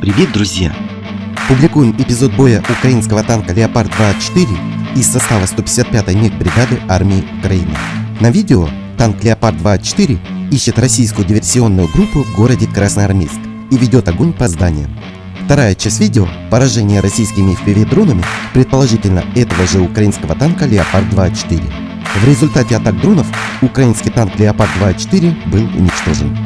Привет, друзья! Публикуем эпизод боя украинского танка Леопард-24 из состава 155-й мехбригады армии Украины. На видео танк Леопард-24 ищет российскую диверсионную группу в городе Красноармейск и ведет огонь по зданиям. Вторая часть видео – поражение российскими FPV-дронами, предположительно этого же украинского танка Леопард-24. В результате атак дронов украинский танк Леопард-24 был уничтожен.